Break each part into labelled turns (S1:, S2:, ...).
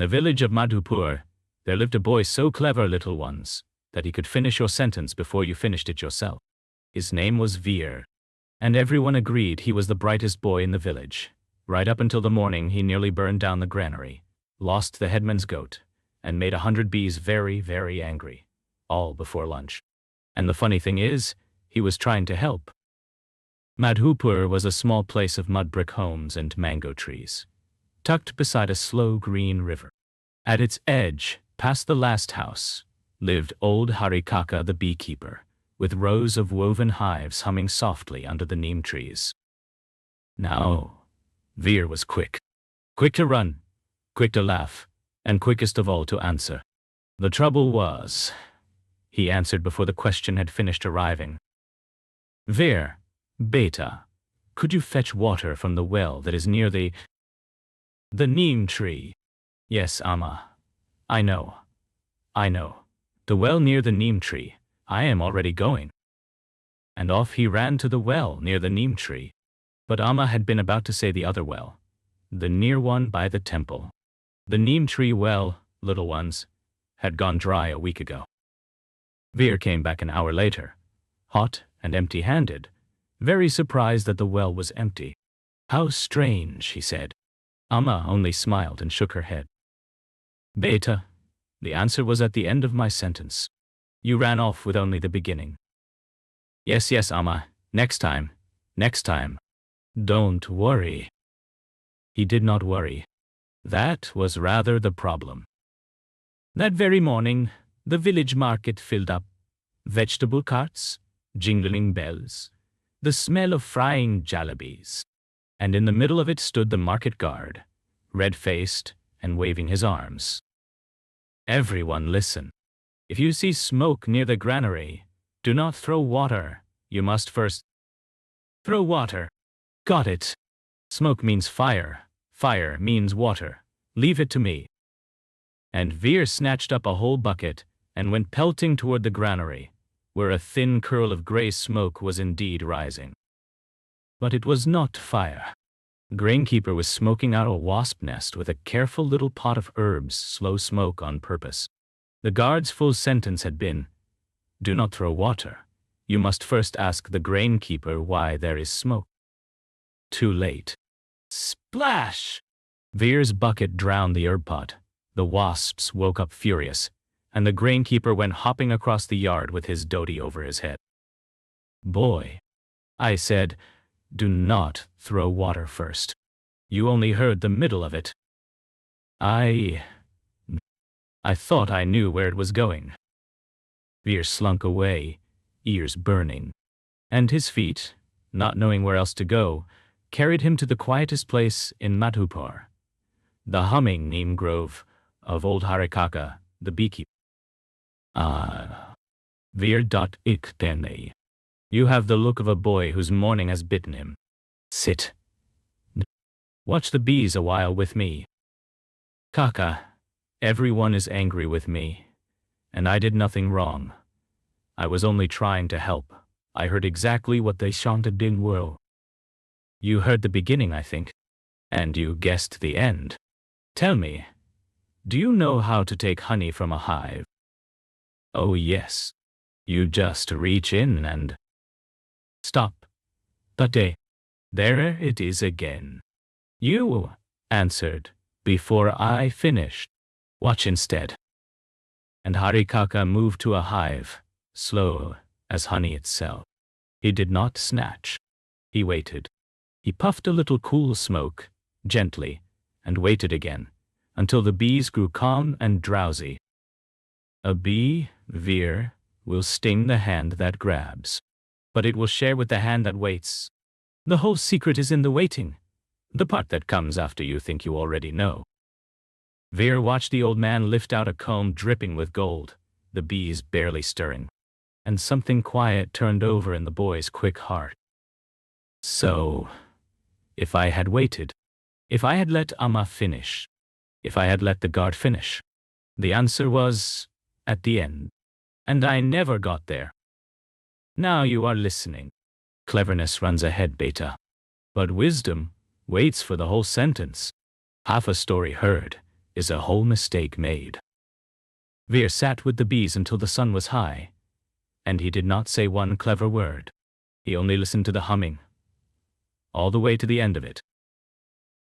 S1: the village of Madhupur, there lived a boy so clever, little ones, that he could finish your sentence before you finished it yourself. His name was Veer, and everyone agreed he was the brightest boy in the village. Right up until the morning he nearly burned down the granary, lost the headman's goat, and made 100 bees very, very angry, all before lunch. And the funny thing is, he was trying to help. Madhupur was a small place of mud brick homes and mango trees, tucked beside a slow green river. At its edge, past the last house, lived old Hari-kaka the beekeeper, with rows of woven hives humming softly under the neem trees. Now, Veer was quick to run, quick to laugh, and quickest of all to answer. The trouble was, he answered before the question had finished arriving. Veer, beta, could you fetch water from the well that is near the neem tree? Yes, Amma. I know. The well near the neem tree. I am already going. And off he ran to the well near the neem tree. But Amma had been about to say the other well, the near one by the temple. The neem tree well, little ones, had gone dry a week ago. Veer came back an hour later, hot and empty-handed, very surprised that the well was empty. How strange, he said. Amma only smiled and shook her head. Beta, the answer was at the end of my sentence. You ran off with only the beginning. Yes, Amma, next time. Don't worry. He did not worry. That was rather the problem. That very morning, the village market filled up. Vegetable carts, jingling bells, the smell of frying jalebis. And in the middle of it stood the market guard, red-faced and waving his arms. Everyone listen. If you see smoke near the granary, do not throw water. You must first throw water. Got it. Smoke means fire. Fire means water. Leave it to me. And Veer snatched up a whole bucket and went pelting toward the granary, where a thin curl of gray smoke was indeed rising. But it was not fire. The grainkeeper was smoking out a wasp nest with a careful little pot of herbs, slow smoke on purpose. The guard's full sentence had been, do not throw water. You must first ask the grainkeeper why there is smoke. Too late. Splash! Veer's bucket drowned the herb pot. The wasps woke up furious, and the grainkeeper went hopping across the yard with his dhoti over his head. Boy, I said, do not throw water first. You only heard the middle of it. I thought I knew where it was going. Veer slunk away, ears burning, and his feet, not knowing where else to go, carried him to the quietest place in Madhupur, the humming neem grove of old Hari-kaka, the beekeeper. Veer. Iktene. You have the look of a boy whose morning has bitten him. Sit. Watch the bees a while with me. Kaka, everyone is angry with me, and I did nothing wrong. I was only trying to help. I heard exactly what they chanted in whirl. You heard the beginning, I think, and you guessed the end. Tell me, do you know how to take honey from a hive? Oh yes. You just reach in and stop. Tate. There it is again. You answered before I finished. Watch instead. And Hari-kaka moved to a hive, slow as honey itself. He did not snatch. He waited. He puffed a little cool smoke, gently, and waited again, until the bees grew calm and drowsy. A bee, Veer, will sting the hand that grabs, but it will share with the hand that waits. The whole secret is in the waiting, the part that comes after you think you already know. Veer watched the old man lift out a comb dripping with gold, the bees barely stirring, and something quiet turned over in the boy's quick heart. So, if I had waited, if I had let Amma finish, if I had let the guard finish, the answer was at the end, and I never got there. Now you are listening. Cleverness runs ahead, beta, but wisdom waits for the whole sentence. Half a story heard is a whole mistake made. Veer sat with the bees until the sun was high, and he did not say one clever word. He only listened to the humming, all the way to the end of it.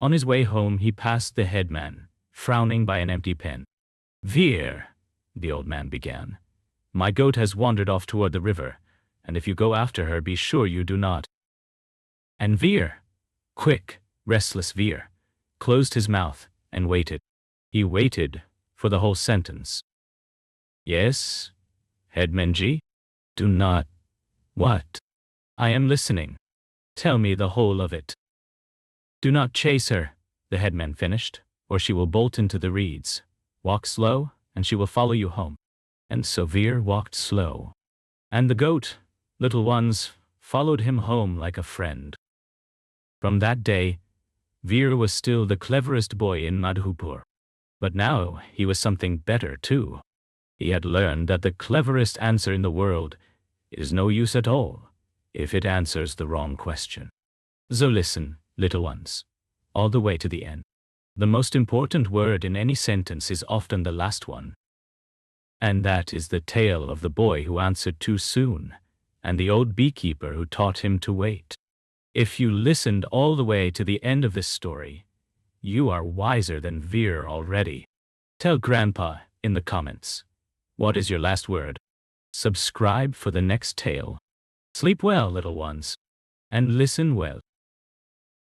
S1: On his way home, he passed the headman, frowning by an empty pen. "Veer," the old man began, "my goat has wandered off toward the river, and if you go after her, be sure you do not." And Veer, quick, restless Veer, closed his mouth and waited. He waited for the whole sentence. "Yes, headmanji? Do not. What? I am listening. Tell me the whole of it." "Do not chase her," the headman finished, "or she will bolt into the reeds. Walk slow, and she will follow you home." And so Veer walked slow, and the goat, little ones, followed him home like a friend. From that day, Veer was still the cleverest boy in Madhupur. But now he was something better too. He had learned that the cleverest answer in the world is no use at all if it answers the wrong question. So listen, little ones, all the way to the end. The most important word in any sentence is often the last one. And that is the tale of the boy who answered too soon, and the old beekeeper who taught him to wait. If you listened all the way to the end of this story, you are wiser than Veer already. Tell Grandpa in the comments, what is your last word? Subscribe for the next tale. Sleep well, little ones, and listen well.